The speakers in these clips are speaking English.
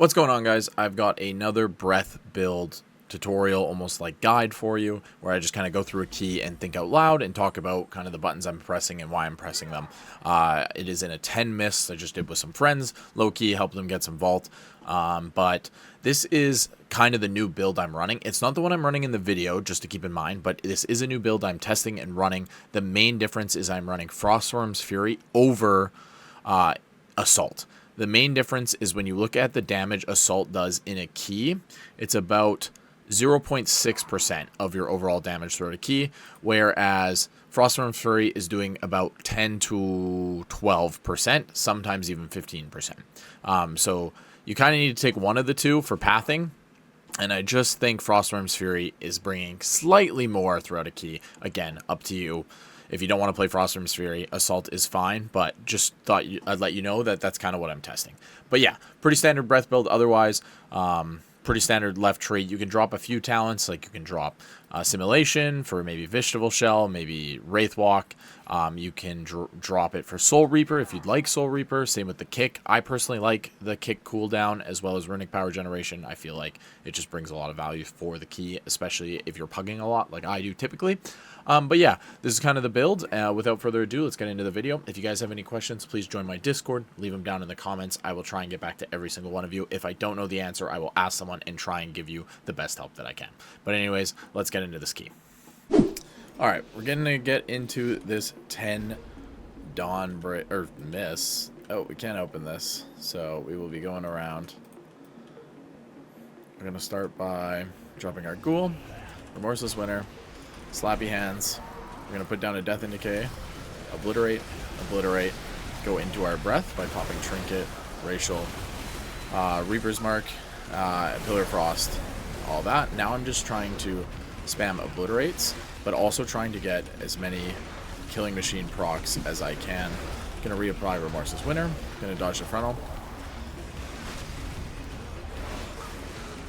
What's going on, guys? I've got another breath build tutorial, almost like guide for you, where I just kind of go through a key and think out loud and talk about kind of the buttons I'm pressing and why I'm pressing them. It is in a 10 mists I just did with some friends, low-key, help them get some vault. But this is kind of the new build I'm running. It's not the one I'm running in the video, just to keep in mind, but this is a new build I'm testing and running. The main difference is I'm running Frostworm's Fury over Assault. The main difference is when you look at the damage Assault does in a key, it's about 0.6% of your overall damage throughout a key, whereas Frostworm's Fury is doing about 10 to 12%, sometimes even 15%. So you kind of need to take one of the two for pathing, and I just think Frostworm's Fury is bringing slightly more throughout a key. Again, up to you. If you don't want to play Frostworm's Fury, Assault is fine, but just thought I'd let you know that that's kind of what I'm testing. But yeah, pretty standard breath build otherwise. Pretty standard left trait. You can drop a few talents, like you can drop Assimilation for maybe Vegetable Shell, maybe Wraith Walk. You can drop it for Soul Reaper if you'd like Soul Reaper. Same with the Kick. I personally like the Kick cooldown as well as Runic Power Generation. I feel like it just brings a lot of value for the key, especially if you're pugging a lot like I do typically. But yeah, this is kind of the build. Without further ado, let's get into the video. If you guys have any questions, please join my Discord. Leave them down in the comments. I will try and get back to every single one of you. If I don't know the answer, I will ask someone and try and give you the best help that I can. But anyways, let's get into this key. Alright, we're going to get into this 10 Dawn or Miss. Oh, we can't open this, so we will be going around. We're going to start by dropping our Ghoul, Remorseless Winter, Slappy Hands. We're going to put down a Death and Decay, Obliterate, Obliterate, go into our Breath by popping Trinket, Racial, Reaper's Mark, Pillar Frost, all that. Now I'm just trying to spam Obliterates, but also trying to get as many Killing Machine procs as I can. Going to reapply Remorseless Winter, going to dodge the frontal.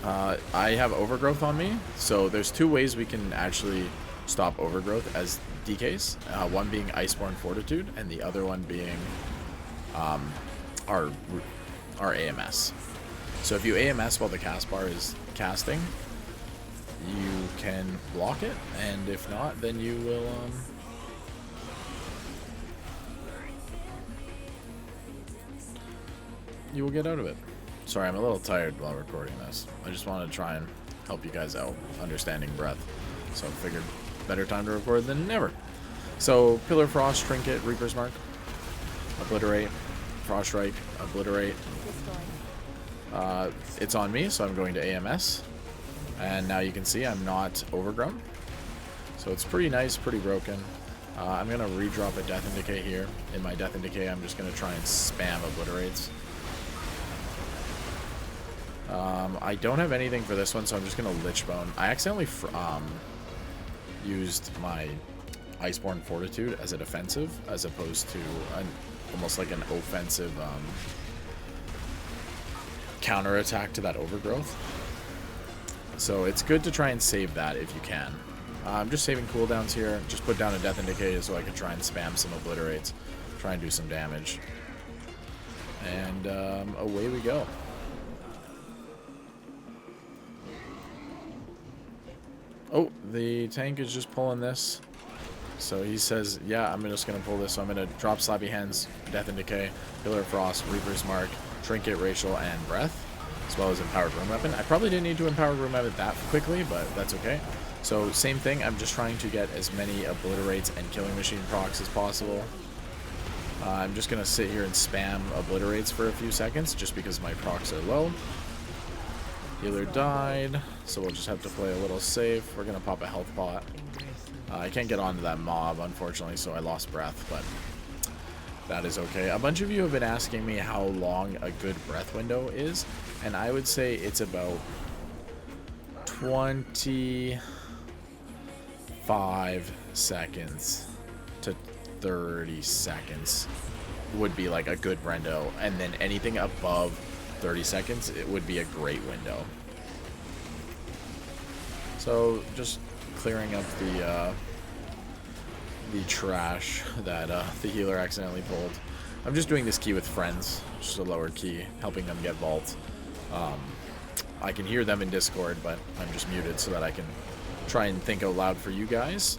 I have Overgrowth on me, so there's two ways we can actually stop Overgrowth as DKs. One being Iceborne Fortitude, and the other one being our AMS. So if you AMS while the cast bar is casting, you can block it, and if not, then you will get out of it. Sorry, I'm a little tired while recording this. I just wanted to try and help you guys out understanding breath. So I figured better time to record than never. So Pillar Frost, Trinket, Reaper's Mark, Obliterate, Frost Strike, Obliterate. It's on me, so I'm going to AMS. And now you can see I'm not overgrown. So it's pretty nice, pretty broken. I'm going to redrop a Death and Decay here. In my Death and Decay, I'm just going to try and spam Obliterates. I don't have anything for this one, so I'm just going to Lich Bone. I accidentally used my Iceborne Fortitude as a defensive, as opposed to almost like an offensive counterattack to that Overgrowth. So it's good to try and save that if you can. I'm just saving cooldowns here. Just put down a Death and Decay so I can try and spam some Obliterates. Try and do some damage. And away we go. Oh, the tank is just pulling this. So he says, yeah, I'm just going to pull this. So I'm going to drop Slappy Hands, Death and Decay, Pillar of Frost, Reaper's Mark, Trinket, Racial, and Breath, as well as Empowered Room Weapon. I probably didn't need to Empowered Room Weapon that quickly, but that's okay. So same thing, I'm just trying to get as many Obliterates and Killing Machine procs as possible. I'm just going to sit here and spam Obliterates for a few seconds, just because my procs are low. Healer died, so we'll just have to play a little safe. We're going to pop a health pot. I can't get onto that mob, unfortunately, so I lost breath, but that is okay. A bunch of you have been asking me how long a good breath window is, and I would say it's about 25 seconds to 30 seconds would be like a good window, and then anything above 30 seconds, it would be a great window. So just clearing up the trash that the healer accidentally pulled. I'm just doing this key with friends, just a lower key, helping them get vault. I can hear them in Discord, but I'm just muted so that I can try and think out loud for you guys.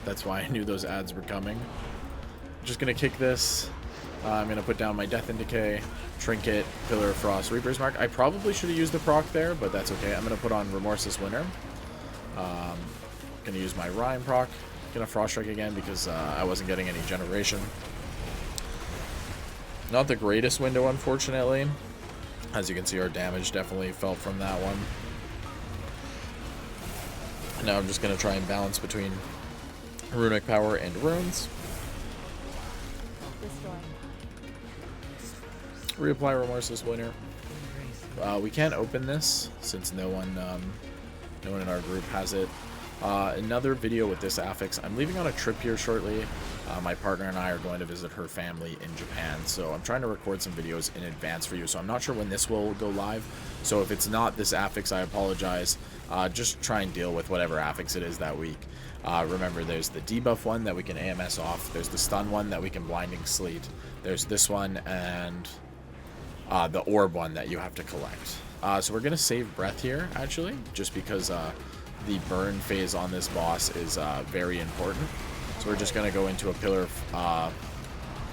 That's why I knew those ads were coming. Just gonna kick this. I'm gonna put down my Death and Decay, Trinket, Pillar of Frost, Reaper's Mark. I probably should have used the proc there, but that's okay. I'm gonna put on Remorseless Winter. Gonna use my Rhyme proc. Gonna Frost Strike again because I wasn't getting any generation. Not the greatest window, unfortunately. As you can see, our damage definitely fell from that one. Now I'm just gonna try and balance between runic power and runes. Reapply Remorseless Winter. We can't open this since no one in our group has it. Another video with this affix. I'm leaving on a trip here shortly. My partner and I are going to visit her family in Japan, so I'm trying to record some videos in advance for you. So I'm not sure when this will go live. So if it's not this affix, I apologize. Just try and deal with whatever affix it is that week. Remember, there's the debuff one that we can AMS off. There's the stun one that we can Blinding Sleet. There's this one and the orb one that you have to collect. So we're going to save breath here, actually, just because the burn phase on this boss is very important. So we're just going to go into a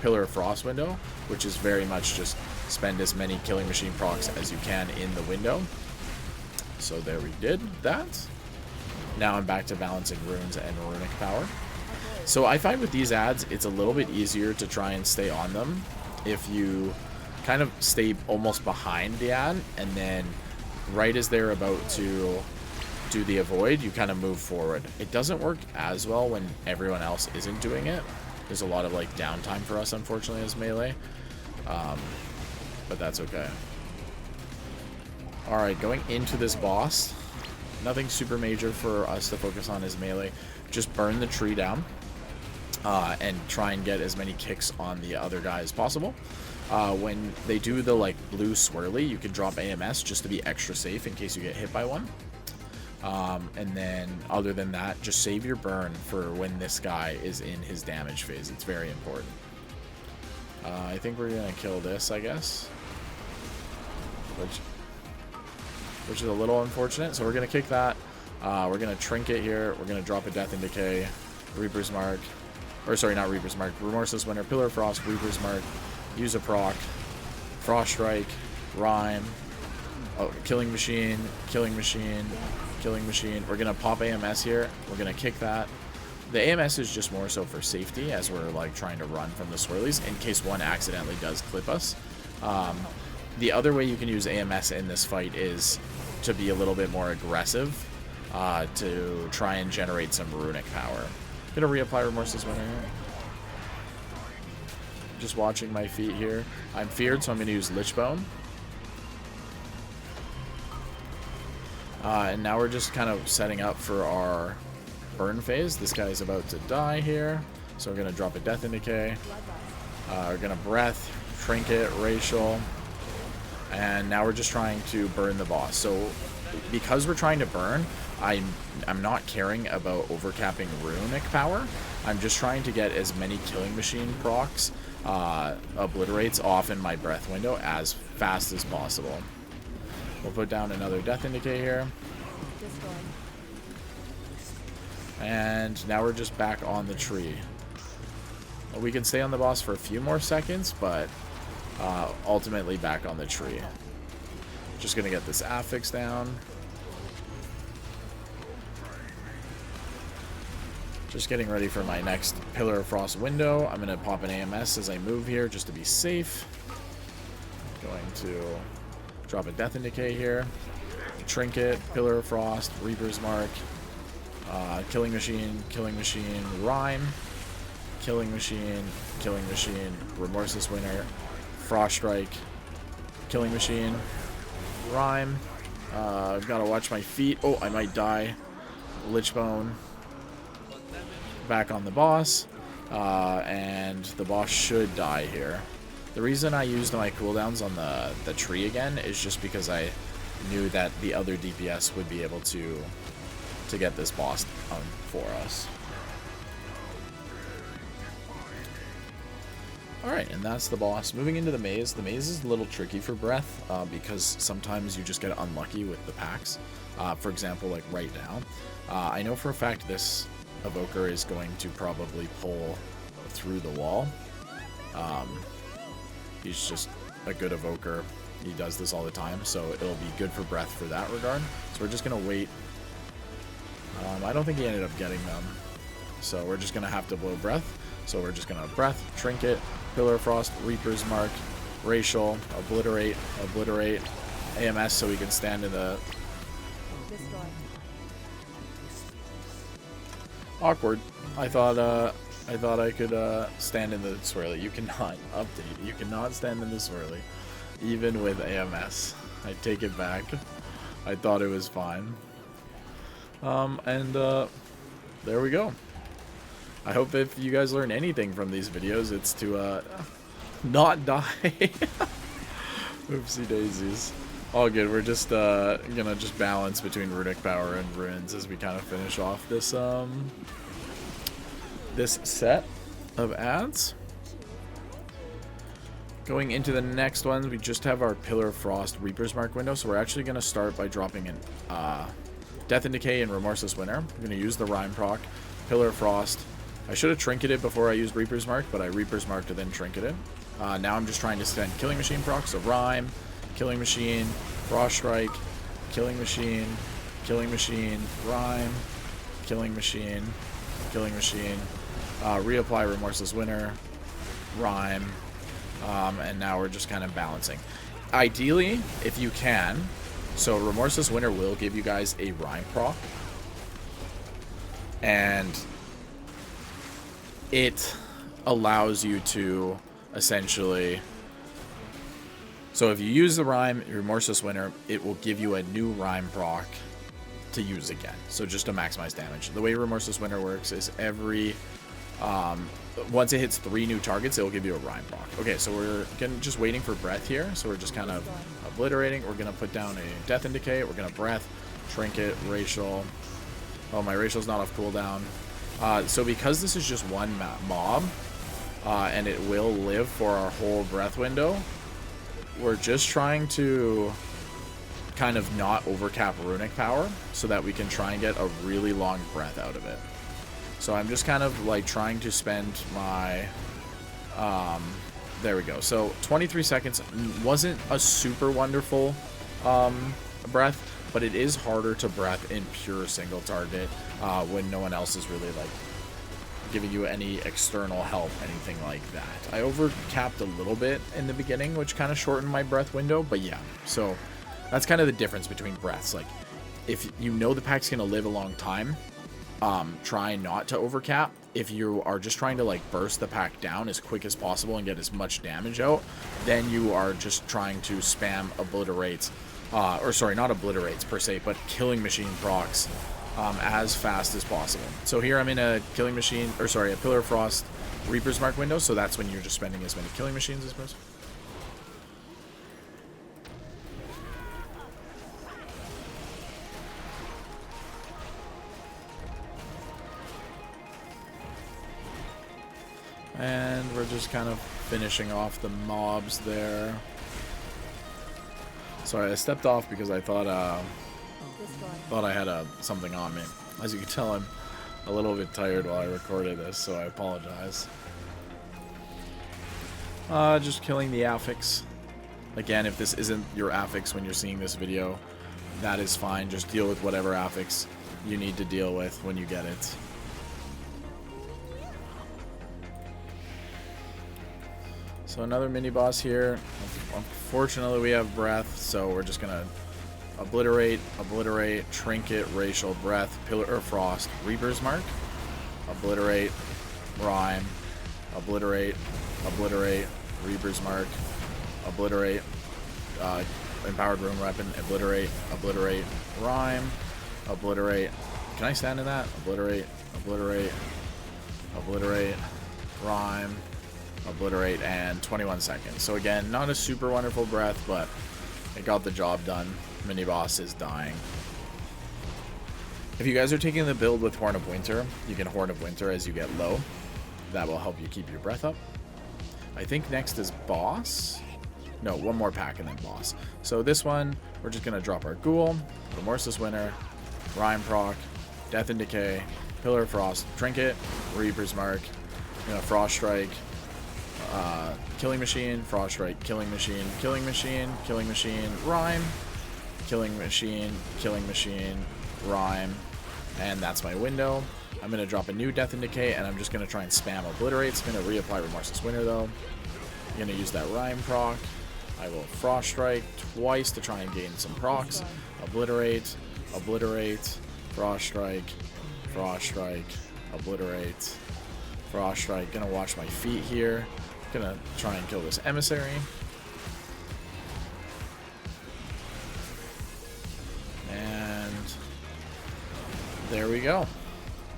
Pillar of Frost window, which is very much just spend as many Killing Machine procs as you can in the window. So there we did that. Now I'm back to balancing runes and runic power. So I find with these ads, it's a little bit easier to try and stay on them if you kind of stay almost behind the ad, and then right as they're about to do the avoid, you kind of move forward. It doesn't work as well when everyone else isn't doing it. There's a lot of like downtime for us, unfortunately, as melee, but that's okay. Alright, going into this boss, nothing super major for us to focus on as melee. Just burn the tree down and try and get as many kicks on the other guy as possible. When they do the like blue swirly, you can drop AMS just to be extra safe in case you get hit by one. And then other than that, just save your burn for when this guy is in his damage phase. It's very important. I think we're gonna kill this, I guess, which is a little unfortunate. So we're gonna kick that. We're gonna Trinket here. We're gonna drop a Death and Decay, Reaper's Mark, or sorry, not Reaper's Mark, Remorseless Winter, Pillar of Frost, Reaper's Mark, use a proc, Frost Strike, Rhyme, oh, Killing Machine, Killing Machine, Killing Machine. We're gonna pop AMS here. We're gonna kick that. The AMS is just more so for safety as we're like trying to run from the swirlies in case one accidentally does clip us. The other way you can use AMS in this fight is to be a little bit more aggressive, to try and generate some runic power. Gonna reapply Remorseless Winter here. Just watching my feet here. I'm feared, so I'm gonna use Lichbone. And now we're just kind of setting up for our burn phase. This guy's about to die here, so we're gonna drop a Death and Decay. We're gonna Breath, Trinket, Racial, and now we're just trying to burn the boss. So because we're trying to burn, I'm not caring about overcapping runic power. I'm just trying to get as many Killing Machine procs, obliterates off in my breath window as fast as possible. We'll put down another Death and Decay here. And now we're just back on the tree. We can stay on the boss for a few more seconds, but ultimately back on the tree. Just gonna get this affix down. Just getting ready for my next Pillar of Frost window. I'm gonna pop an AMS as I move here just to be safe. Going to drop a Death and Decay here. Trinket, Pillar of Frost, Reaper's Mark, Killing Machine, Rhyme, Killing Machine, Remorseless Winter, Frost Strike, Killing Machine, Rhyme. I've got to watch my feet. Oh, I might die. Lichbone. Back on the boss. And the boss should die here. The reason I used my cooldowns on the tree again is just because I knew that the other DPS would be able to get this boss for us. Alright, and that's the boss. Moving into the maze. The maze is a little tricky for breath because sometimes you just get unlucky with the packs. For example, like right now. I know for a fact this evoker is going to probably pull through the wall. He's just a good evoker. He does this all the time, so it'll be good for breath for that regard. So we're just going to wait. I don't think he ended up getting them. So we're just going to have to blow breath. So we're just going to breath, trinket, Pillar of Frost, Reaper's Mark, Racial, Obliterate, Obliterate, AMS so we can stand in the... Awkward. I thought I could stand in the swirly. You cannot update. You cannot stand in the swirly. Even with AMS. I take it back. I thought it was fine. There we go. I hope if you guys learn anything from these videos, it's to not die. Oopsie daisies. All good. We're just gonna just balance between runic power and ruins as we kind of finish off this this set of ads. Going into the next ones, we just have our Pillar of Frost Reaper's Mark window, so we're actually gonna start by dropping in Death and Decay and Remorseless Winter. I'm gonna use the Rhyme proc, Pillar of Frost. I should have trinketed before I used Reaper's Mark, but I Reaper's Marked and then trinketed. Now I'm just trying to spend Killing Machine proc, so Rhyme, Killing Machine, Frost Strike, Killing Machine, Killing Machine, Rhyme, Killing Machine, Killing Machine, reapply Remorseless Winter, Rhyme, and now we're just kind of balancing. Ideally, if you can, so Remorseless Winter will give you guys a Rhyme proc, and it allows you to essentially, so if you use the Rhyme, Remorseless Winter, it will give you a new Rhyme proc to use again. So just to maximize damage. The way Remorseless Winter works is every, once it hits 3 new targets, it will give you a Rhyme proc. Okay, so we're just waiting for breath here. So we're just kind of obliterating. We're going to put down a Death and Decay. We're going to breath, trinket, racial. Oh, my racial's not off cooldown. So because this is just one mob, and it will live for our whole breath window, we're just trying to kind of not overcap runic power so that we can try and get a really long breath out of it. So I'm just kind of like trying to spend my, there we go. So 23 seconds wasn't a super wonderful breath, but it is harder to breath in pure single target when no one else is really like giving you any external help, anything like that. I overcapped a little bit in the beginning, which kind of shortened my breath window, but yeah. So that's kind of the difference between breaths. Like, if you know the pack's gonna live a long time, try not to overcap. If you are just trying to like burst the pack down as quick as possible and get as much damage out, then you are just trying to spam obliterates, or sorry, not obliterates per se, but killing machine procs as fast as possible. So here I'm in a killing machine, or sorry, a Pillar of Frost Reaper's Mark window, so that's when you're just spending as many killing machines as possible. And we're just kind of finishing off the mobs there. Sorry, I stepped off because I thought I had something on me. As you can tell, I'm a little bit tired while I recorded this, so I apologize. Just killing the affix. Again, if this isn't your affix when you're seeing this video, that is fine. Just deal with whatever affix you need to deal with when you get it. So another mini boss here. Unfortunately, we have breath, so we're just gonna obliterate, trinket, racial, breath, Pillar of Frost, Reaper's Mark, obliterate, rhyme, obliterate, Reaper's Mark, obliterate, empowered room weapon, obliterate, rhyme, obliterate. Can I stand in that? Obliterate, rhyme, obliterate, and 21 seconds. So again, not a super wonderful breath, but it got the job done. Mini boss is dying. If you guys are taking the build with Horn of Winter, you can Horn of Winter as you get low. That will help you keep your breath up. I think next is boss. No, one more pack and then boss. So this one, we're just going to drop our Ghoul, Remorseless Winter, Rime Proc, Death and Decay, Pillar of Frost, Trinket, Reaper's Mark, Frost Strike, Killing Machine, Frost Strike, Killing Machine, Killing Machine, Killing Machine, Rime, Killing Machine, Killing Machine, Rime, and that's my window. I'm going to drop a new Death and Decay, and I'm just going to try and spam Obliterate. I'm going to reapply Remorseless Winter, though. I'm going to use that Rime proc. I will Frost Strike twice to try and gain some procs. Obliterate, Obliterate, Frost Strike, Frost Strike, Obliterate, Frost Strike. Going to watch my feet here. Going to try and kill this Emissary. And there we go.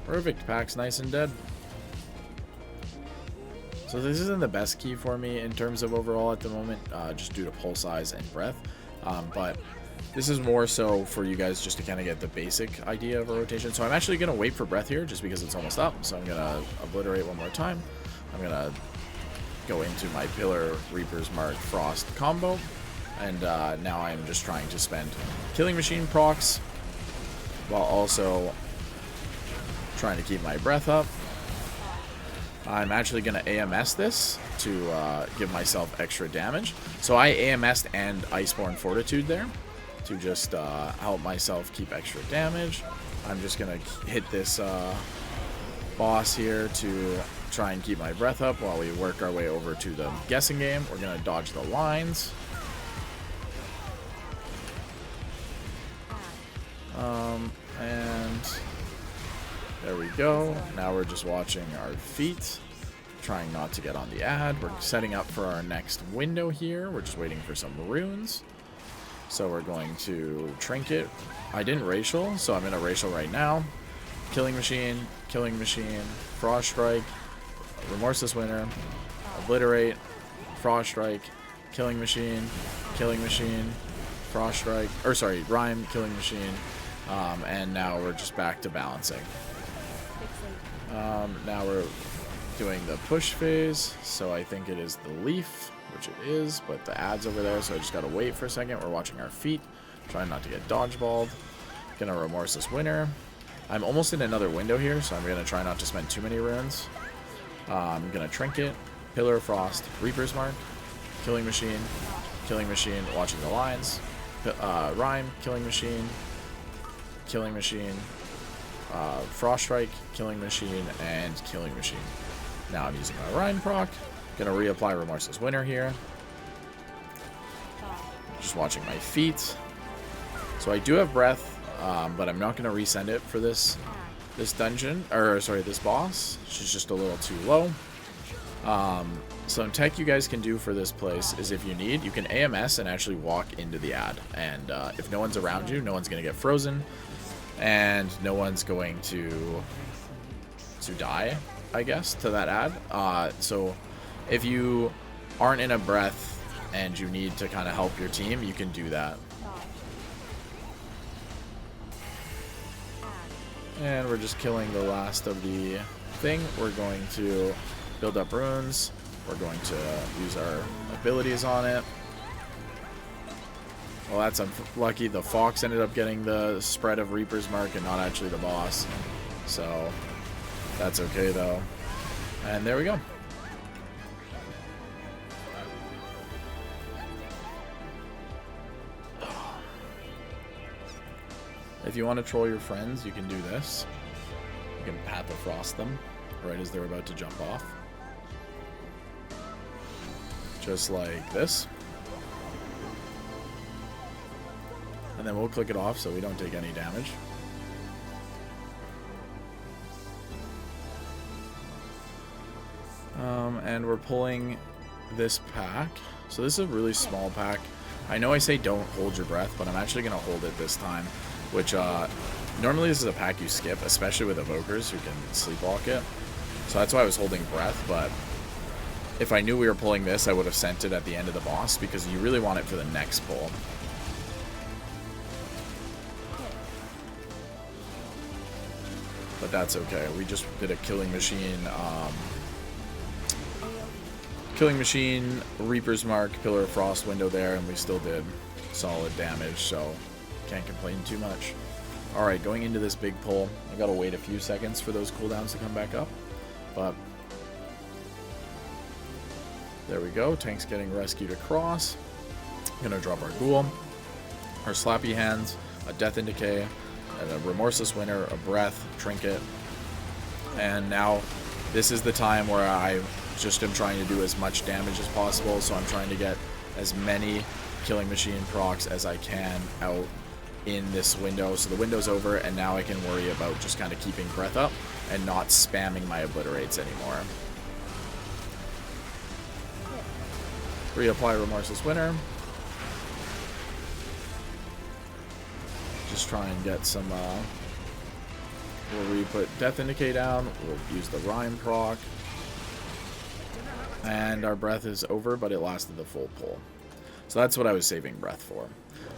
Perfect. Pack's nice and dead. So this isn't the best key for me in terms of overall at the moment, just due to pull size and breadth. But this is more so for you guys just to kind of get the basic idea of a rotation. So I'm actually going to wait for breath here just because it's almost up. So I'm going to Obliterate one more time. I'm going to go into my Pillar, Reaper's Mark, Frost combo. And now I'm just trying to spend Killing Machine procs while also trying to keep my breath up. I'm actually going to AMS this to give myself extra damage. So I AMS'd and Iceborne Fortitude there to just help myself keep extra damage. I'm just going to hit this boss here to try and keep my breath up while we work our way over to the guessing game. We're going to dodge the lines. And there we go. Now we're just watching our feet, trying not to get on the ad. We're setting up for our next window here. We're just waiting for some runes. So we're going to Trinket. I didn't racial, so I'm in a racial right now. Killing Machine, Frost Strike, Remorseless Winter, Obliterate, Frost Strike, Killing Machine, Frost Strike, or sorry, Rime, Killing Machine, and now we're just back to balancing. Now we're doing the push phase, so I think it is the leaf, which it is, but the ad's over there, so I just gotta wait for a second. We're watching our feet, trying not to get dodgeballed. Gonna Remorseless Winter. I'm almost in another window here, so I'm gonna try not to spend too many runes. I'm gonna Trinket, Pillar of Frost, Reaper's Mark, Killing Machine, watching the lines, Rime, Killing Machine, Frost Strike, Killing Machine, and Killing Machine. Now I'm using my Rime proc. Gonna reapply Remorseless Winter here. Just watching my feet. So I do have breath, but I'm not gonna resend it for this dungeon, or sorry, this boss. She's just a little too low. Some tech you guys can do for this place is if you need, you can AMS and actually walk into the ad. And if no one's around you, no one's gonna get frozen. And no one's going to die, I guess, to that ad. So if you aren't in a breath and you need to kind of help your team, you can do that. And we're just killing the last of the thing. We're going to build up runes. We're going to use our abilities on it. Well, that's unlucky. The Fox ended up getting the spread of Reaper's Mark and not actually the boss. So, that's okay, though. And there we go. If you want to troll your friends, you can do this. You can Path of Frost them right as they're about to jump off. Just like this. And then we'll click it off so we don't take any damage. And we're pulling this pack. So this is a really small pack. I know I say don't hold your breath, but I'm actually going to hold it this time. Which, normally this is a pack you skip, especially with evokers who can sleepwalk it. So that's why I was holding breath, but if I knew we were pulling this, I would have sent it at the end of the boss, because you really want it for the next pull. But that's okay. We just did a Killing Machine Killing Machine, Reaper's Mark, Pillar of Frost window there, and we still did solid damage, so can't complain too much. Alright, going into this big pull, I gotta wait a few seconds for those cooldowns to come back up, but there we go. Tank's getting rescued across. Gonna drop our Ghoul, our Slappy Hands, a Death and Decay, and a Remorseless Winter, a Breath, Trinket, and now this is the time where I just am trying to do as much damage as possible, so I'm trying to get as many Killing Machine procs as I can out in this window. So the window's over, and now I can worry about just kind of keeping breath up and not spamming my obliterates anymore. Reapply Remorseless Winter. Just try and get some, we'll re-put Death and Decay down, we'll use the Rhyme proc, and our breath is over, but it lasted the full pull. So that's what I was saving breath for.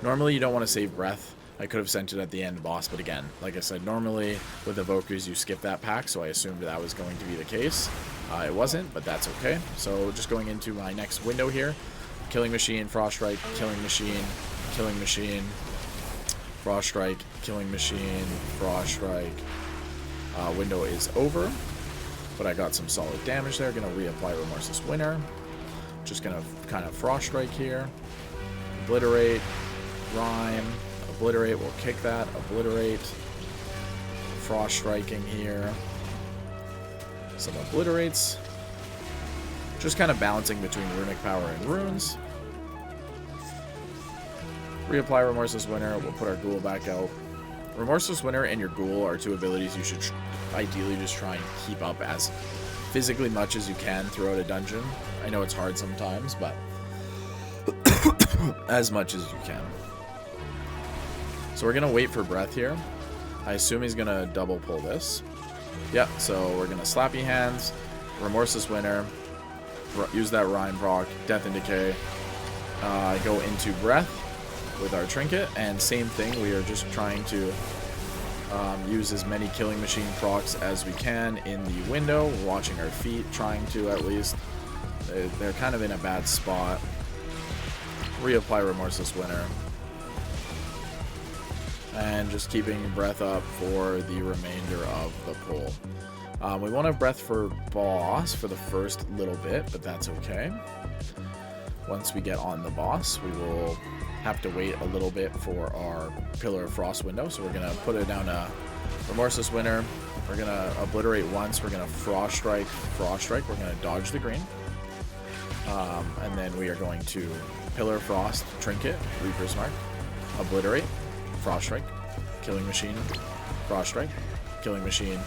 Normally you don't want to save breath. I could have sent it at the end boss, but again, like I said, normally with Evokers you skip that pack, so I assumed that was going to be the case. It wasn't, but that's okay. So just going into my next window here, Killing Machine, Frost Strike, Killing Machine, Killing Machine, Frost Strike, Killing Machine, Frost Strike. Window is over, but I got some solid damage there. Gonna reapply Remorseless Winter. Just gonna kind of Frost Strike here. Obliterate, Rhyme, Obliterate, we'll kick that, Obliterate. Frost Striking here. Some Obliterates. Just kind of balancing between Runic Power and Runes. Reapply Remorseless Winter, we'll put our Ghoul back out. Remorseless Winter and your Ghoul are two abilities you should ideally just try and keep up as physically much as you can throughout a dungeon. I know it's hard sometimes, but as much as you can. So we're going to wait for breath here. I assume he's going to double pull this. Yeah, so we're going to Slappy Hands, Remorseless Winter, use that Rhyme proc, Death and Decay, go into breath with our Trinket, and same thing, we are just trying to use as many Killing Machine procs as we can in the window, watching our feet, trying to at least. They're kind of in a bad spot. Reapply Remorseless Winter. And just keeping breath up for the remainder of the pull. We won't have breath for boss for the first little bit, but that's okay. Once we get on the boss, we will have to wait a little bit for our Pillar of Frost window, so we're going to put it down to Remorseless Winter. We're going to Obliterate once, we're going to Frost Strike, we're going to dodge the green. And then we are going to Pillar of Frost, Trinket, Reaper's Mark, Obliterate, Frost Strike, Killing Machine, Frost Strike, Killing Machine,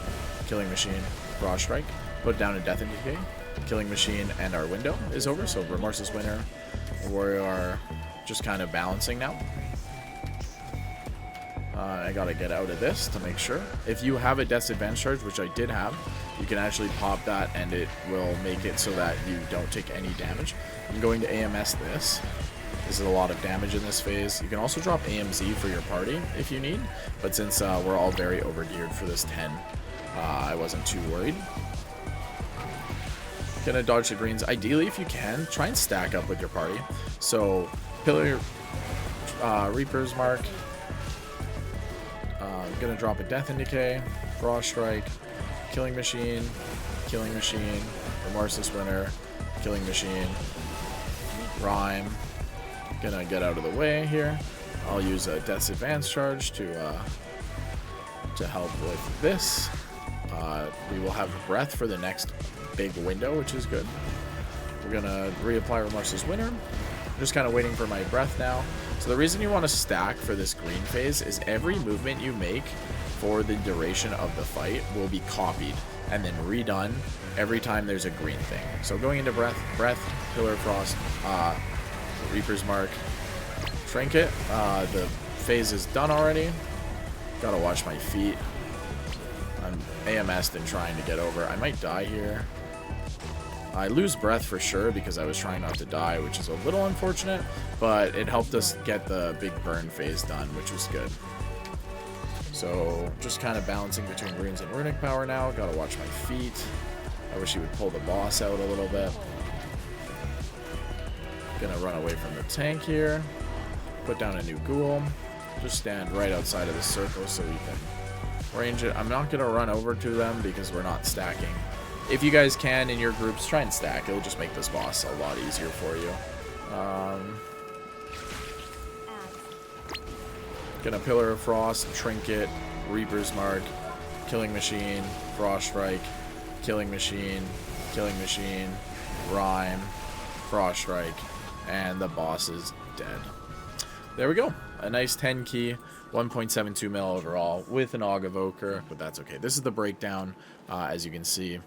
Killing Machine, Frost Strike, put down a Death and Decay, Killing Machine, and our window is over, so Remorseless Winter, we are just kind of balancing now. I gotta get out of this to make sure. If you have a Death's Advance Charge, which I did have, you can actually pop that and it will make it so that you don't take any damage. I'm going to AMS this. This is a lot of damage in this phase. You can also drop AMZ for your party if you need, but since we're all very overgeared for this 10, I wasn't too worried. Gonna dodge the greens. Ideally, if you can, try and stack up with your party. So, Pillar, Reaper's Mark. Gonna drop a Death and Decay, Frost Strike, Killing Machine, Remorseless Winter, Killing Machine, Rhyme. Gonna get out of the way here. I'll use a Death's Advance Charge to help with this. We will have breath for the next big window, which is good. We're gonna reapply Remorseless Winter. Just kind of waiting for my breath now. So the reason you want to stack for this green phase is every movement you make for the duration of the fight will be copied and then redone every time there's a green thing. So going into breath, Pillar of Frost, Reaper's Mark, Trinket. The phase is done already. Gotta watch my feet. I'm AMS'd and trying to get over. I might die here. I lose breath for sure because I was trying not to die, which is a little unfortunate, but it helped us get the big burn phase done, which was good. So just kind of balancing between runes and runic power now. Gotta watch my feet. I wish he would pull the boss out a little bit. Gonna run away from the tank here. Put down a new ghoul. Just stand right outside of the circle so we can range it. I'm not gonna run over to them because we're not stacking. If you guys can in your groups, try and stack. It'll just make this boss a lot easier for you. Gonna Pillar of Frost, Trinket, Reaper's Mark, Killing Machine, Frost Strike, Killing Machine, Rhyme, Frost Strike, and the boss is dead. There we go. A nice 10 key, 1.72 mil overall with an Aug Evoker, but that's okay. This is the breakdown, as you can see.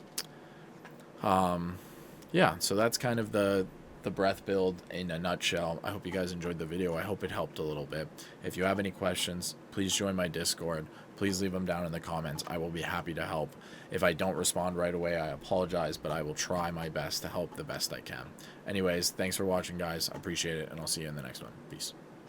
Yeah, so that's kind of the breath build in a nutshell. I hope you guys enjoyed the video. I hope it helped a little bit. If you have any questions, please join my Discord. Please leave them down in the comments. I will be happy to help. If I don't respond right away, I apologize, but I will try my best to help the best I can. Anyways, thanks for watching, guys. I appreciate it, and I'll see you in the next one. Peace.